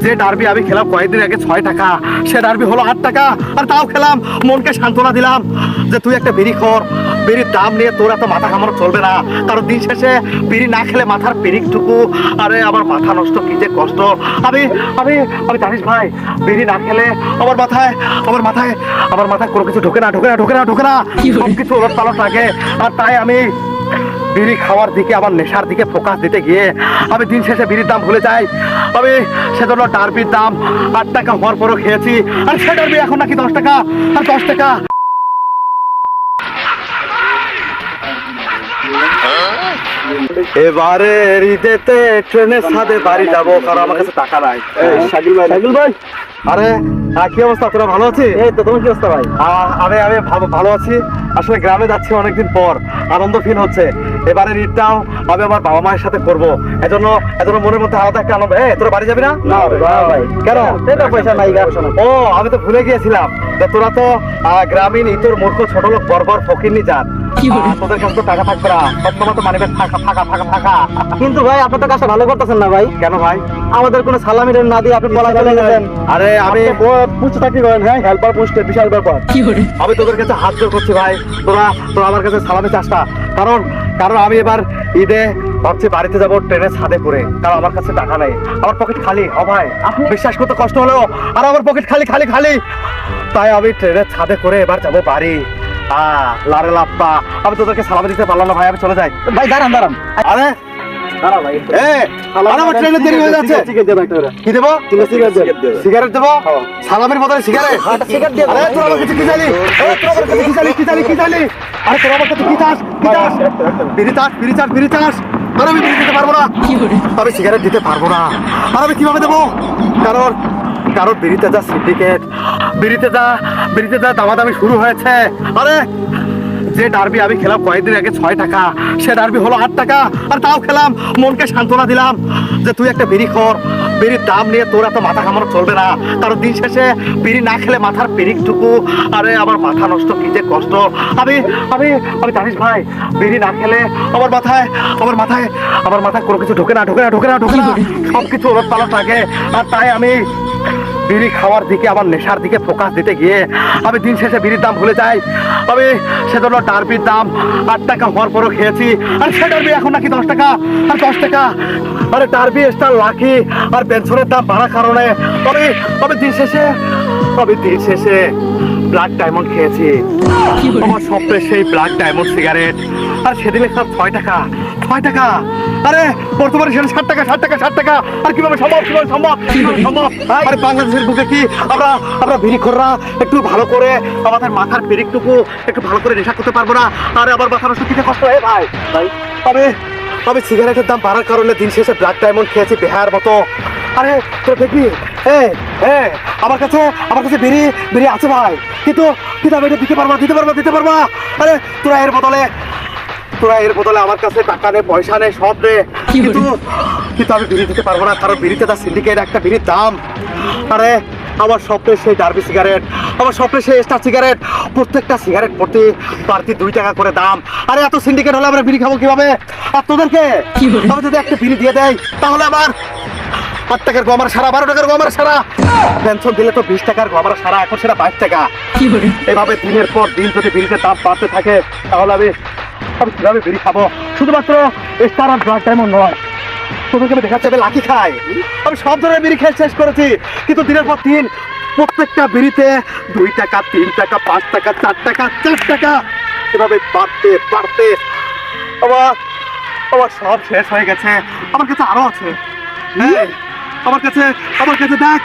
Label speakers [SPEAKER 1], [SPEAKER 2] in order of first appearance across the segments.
[SPEAKER 1] যে ডার্বি আমি খেলাম কয়েকদিন আগে 6 টাকা, সে ডার্বি হলো 8 টাকা। আর তাও খেলাম, মনকে সান্ত্বনা দিলাম যে তুই একটা বিড়ি খর, বিড়ির দাম নিয়ে তোর এত মাথা ঘামানো চলবে না। কারণ দিন শেষে বিড়ি না খেলে মাথার পিরিকটুকু, আরে আমার মাথা নষ্ট, কি যে কষ্ট। আমি আমি আমি জানিস ভাই, বিড়ি না খেলে আমার মাথায় কোনো কিছু ঢোকে না সব কিছু ওলট পালট লাগে। আর তাই আমি বিড়ি খাওয়ার দিকে, আমার নেশার দিকে ফোকাস দিতে গিয়ে আমি দিন শেষে বিড়ির দাম ভুলে যাই। আমি সেজন্য ডার্বির দাম 8 টাকা হওয়ার পরও খেয়েছি, আর সে ডার্বি এখন নাকি 10 টাকা আর 10 টাকা। এবারে ঈদেতে ট্রেনের সাথে বাড়ি যাবো, কারণ আমার কাছে টাকা নাই। শাকিল ভাই, আরে কি অবস্থা? তোরা ভালো আছিস? এই তো, তোমার কি অবস্থা ভাই? আমি ভালো আছি। আসলে গ্রামে যাচ্ছি অনেকদিন পর, আনন্দ ফিল হচ্ছে। এবারে ঈদটাও আমি আমার বাবা মায়ের সাথে করবো, এজন্য মনের মধ্যে আলাদা একটা আনন্দ। তোরা বাড়ি যাবি না? ভাই কেন? পয়সা নাই। ও, আমি তো ভুলে গিয়েছিলাম যে তোরা তো গ্রামীণ ইতর মূর্খ ছোট লোক বর্বর ফকিরনি জাত। তোদের কাছে তো টাকা থাকবে না, সবসময় তো মানিব্যাগ ফাঁকা। কিন্তু ভাই, আপনার তো কাজটা ভালো করতেছেন না ভাই। কেন ভাই? আমাদের কোনো সালামি না দিয়ে আপনি পলা চলে গেলেন। আরে আমি পুষ্ট চাকরি করেন, হ্যাঁ, হেল্পার পোস্টে বিশাল ব্যাপার। আমি তোদের কাছে হাত জোর করছি ভাই, তোরা আমার কাছে সালামি চাস না। কারণ আমি এবার ঈদে ভাবছি বাড়িতে যাবো ট্রেনের ছাদে করে, কারণ আমার কাছে টাকা নেই, আমার পকেট খালি। ও ভাই, বিশ্বাস করতে কষ্ট হলেও আর আমার পকেট খালি। তাই আমি ট্রেনের ছাদে করে এবার যাবো বাড়ি। লারে লাপ্পা, আমি তোদেরকে সালামি দিতে পারলাম না ভাই, আমি চলে যাই। ভাই দাঁড়ান। আরে দাঁড়া ভাই, আমার ট্রেনের দেরি হয়ে যাচ্ছে। কি দেবো? সিগারেট দেবো? সালামের বদলে সিগারেট? আরে তোর আমার কাছে কি চালি? আরে তোর আমার কাছে কি চাস? বিড়ি চাস? আমি বিড়ি দিতে পারবো না, আমি সিগারেট দিতে পারবো না। আর আমি কিভাবে দেবো? কারণ বিড়িতে যা সিন্ডিকেট, বিড়িতে যা দামাদামি শুরু হয়েছে। আরে যে ডার্বি আমি খেলাম কয়েকদিন আগে 6 টাকা, সে ডার্বি হলো 8 টাকা। আর তাও খেলাম, মনকে সান্ত্বনা দিলাম যে তুই একটা বিড়ি খর, বিড়ির দাম নিয়ে তোর এত মাথা ঘামানো চলবে না। কারণ দিন শেষে বিড়ি না খেলে মাথার পিরিকটুকু, আরে আমার মাথা নষ্ট, কি যে কষ্ট। আমি জানিস ভাই, বিড়ি না খেলে আমার মাথায় কোনো কিছু ঢোকে না সব কিছু ওলট পালট লাগে। আর তাই আমি বিড়ি খাওয়ার দিকে, আমার নেশার দিকে ফোকাস দিতে গিয়ে আমি দিন শেষে বিড়ির দাম ভুলে যাই। আমি সেজন্য ডার্বির দাম 8 টাকা হওয়ার পরও খেয়েছি, আর সে ডার্বি এখন নাকি 10 টাকা আর 10 টাকা। আরে ডার্বি স্টার লাকি আর পেনশনের দাম বাড়ার কারণে আমি দিন শেষে ব্ল্যাক ডায়মন্ড খেয়েছি। আমার স্বপ্নের সেই ব্ল্যাক ডায়মন্ড সিগারেট, আর সেদিন সব 6 টাকা। আরে বর্তমানে সেটা 60 টাকা। আর কিভাবে সম্ভব? আরে বাংলাদেশের বুকে কি আমরা বিড়িখোররা একটু ভালো করে আমাদের মাথার পিরিকটুকু একটু ভালো করে নেশা করতে পারবো না? আরে আমার মাথা নষ্ট, কিতে কষ্ট হয় ভাই। আমি সিগারেটের দাম বাড়ার কারণে দিন শেষে ব্ল্যাক ডায়মন্ড খেয়েছি বেহার মতো। আরে তোর দেখবি, আমার কাছে বিড়ি আছে ভাই, কিন্তু আমি এটা দিতে পারবো না। আরে তোরা এর বদলে আমার কাছে টাকা নেই, পয়সা নেই, সব নেই, কিন্তু আমি বিড়ি দিতে পারবো না। কারণ বিড়িতে তার সিন্ডিকেট, একটা বিড়ির দাম। আরে আমার স্বপ্নের সেই ডার্বি সিগারেট, আমার স্বপ্নের সেই স্টার সিগারেট, প্রত্যেকটা সিগারেট প্রতি 2 টাকা করে দাম। আরে এত সিন্ডিকেট হলে আমরা বিড়ি খাবো কিভাবে? আর তোদেরকে আমি যদি একটা বিড়ি দিয়ে দেয়, তাহলে আমার 8 টাকার গমার সারা, 12 টাকার গমার সারা, পেনশন দিলে তো 20 টাকার গমার সারা, এখন সেটা 22 টাকা। এভাবে দিনের পর দিন যদি বিড়িতে দাম বাড়তে থাকে, তাহলে আমি কিভাবে বিড়ি খাবো? শুধুমাত্র স্টার আর ব্ল্যাক ডায়মন্ড নয়, তোদেরকে আমি দেখাচ্ছি আমি লাকি খাই। আমি সব ধরনের বিড়ি খেয়ে শেষ করেছি, কিন্তু দিনের পর দিন প্রত্যেকটা বিড়িতে 2 টাকা, 3 টাকা, 5 টাকা, 4 টাকা এভাবে বাড়তে আমার সব শেষ হয়ে গেছে। আমার কাছে আরো আছে, আমার কাছে দেখ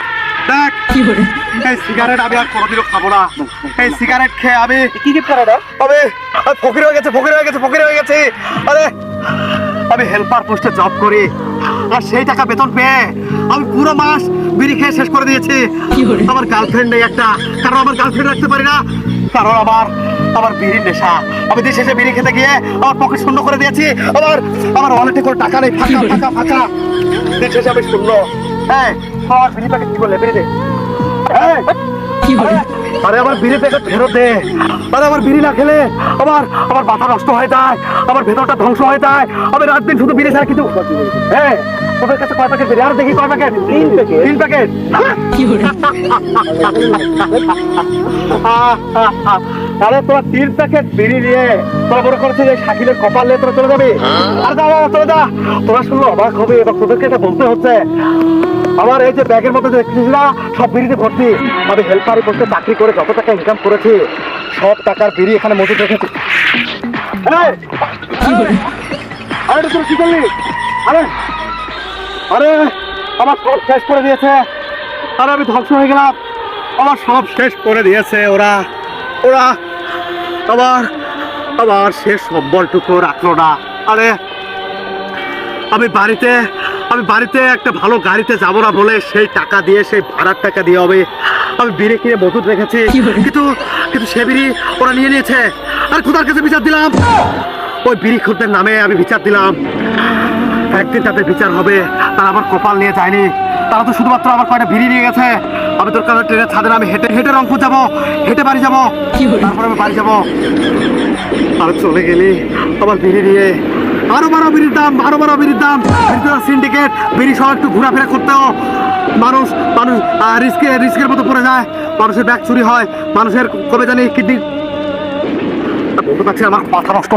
[SPEAKER 1] এই সিগারেট আমি আর কোনোদিনও খাবো না। এই সিগারেট খেয়ে আমি ফকির হয়ে গেছি। আরে আমি হেল্পার পোস্টে জব করি, আর সেই টাকা বেতন পেয়ে আমি পুরো মাস বিড়ি খেয়ে শেষ করে দিয়েছি। আমার গার্লফ্রেন্ড নেই একটা, কারণ আমার গার্লফ্রেন্ড রাখতে পারি না, কারণ আমার বিড়ির নেশা। আমি দিন শেষে বিড়ি খেতে গিয়ে আমার পকেট শূন্য করে দিয়েছি। আমার ওয়ালেটে কোনো টাকা নেই, ফাঁকা। দিন শেষে আমি শূন্য। আমার বিড়ি প্যাকেট কি করলে? বিড়ি দে। আরে আমার বিড়ি প্যাকেট ফেরত দে। আরে আমার বিড়ি না খেলে আমার মাথা নষ্ট হয়ে যায়, আমার ভেতরটা ধ্বংস হয়ে যায়। আমি রাত দিন শুধু বিড়ি ছাড়া কিছু তোদের কাছে কয় প্যাকেট বিড়ি? আর দেখি কয় প্যাকেট? 3 প্যাকেট। আরে তোরা 3 প্যাকেট বিড়ি নিয়ে তোরা মনে করছিস যে শাকিলের কপাল নিয়ে তোরা চলে যাবি? আর যা চলে যা। তোরা শুনলে অবাক হবে, এবার তোদেরকে এটা বলতে হচ্ছে। আমার এই যে ব্যাগের মধ্যে দেখছিস না, সব বিড়িতে ভর্তি। আমি হেল্পারি পোস্টে চাকরি করে যত টাকা ইনকাম করেছি সব টাকার বিড়ি এখানে মজুদ রেখেছি। আরে তোর কি করলি? আরে আরে আমার সব শেষ করে দিয়েছে। আরে আমি ধ্বংস হয়ে গেলাম। আমার সব শেষ করে দিয়েছে ওরা। ওরা আবার আবার শেষ সম্বলটুকু রাখলো না। আরে আমি বাড়িতে একটা ভালো গাড়িতে যাবো না বলে সেই টাকা দিয়ে, সেই ভাড়ার টাকা দিয়ে হবে আমি বিড়ি কিনে মজুদ রেখেছি, কিন্তু সে বিড়ি ওরা নিয়ে নিয়েছে। আর খোদার কাছে বিচার দিলাম, ওই বিড়ি খুঁড়দের নামে আমি বিচার দিলাম। একদিন তাদের বিচার হবে। তারা আমার কপাল নিয়ে যায়নি, তারা তো শুধুমাত্র আমার কয়টা বিড়ি নিয়ে গেছে। আমি তোর কাছে ট্রেনের ছাদে আমি হেঁটে হেঁটে রংপুর যাবো, হেঁটে বাড়ি যাবো, তারপর আমি বাড়ি যাবো। আর চলে গেলি আমার বিড়ি নিয়ে। আরো বারো বিড়ির দাম, সিন্ডিকেট বিড়ি সহ একটু ঘোরাফেরা করতেও মানুষ রিস্কের মতো পড়ে যায়। মানুষের ব্যাগ চুরি হয়, মানুষের কবে জানি কিডনি বলতে পারছি আমার মাথা নষ্ট।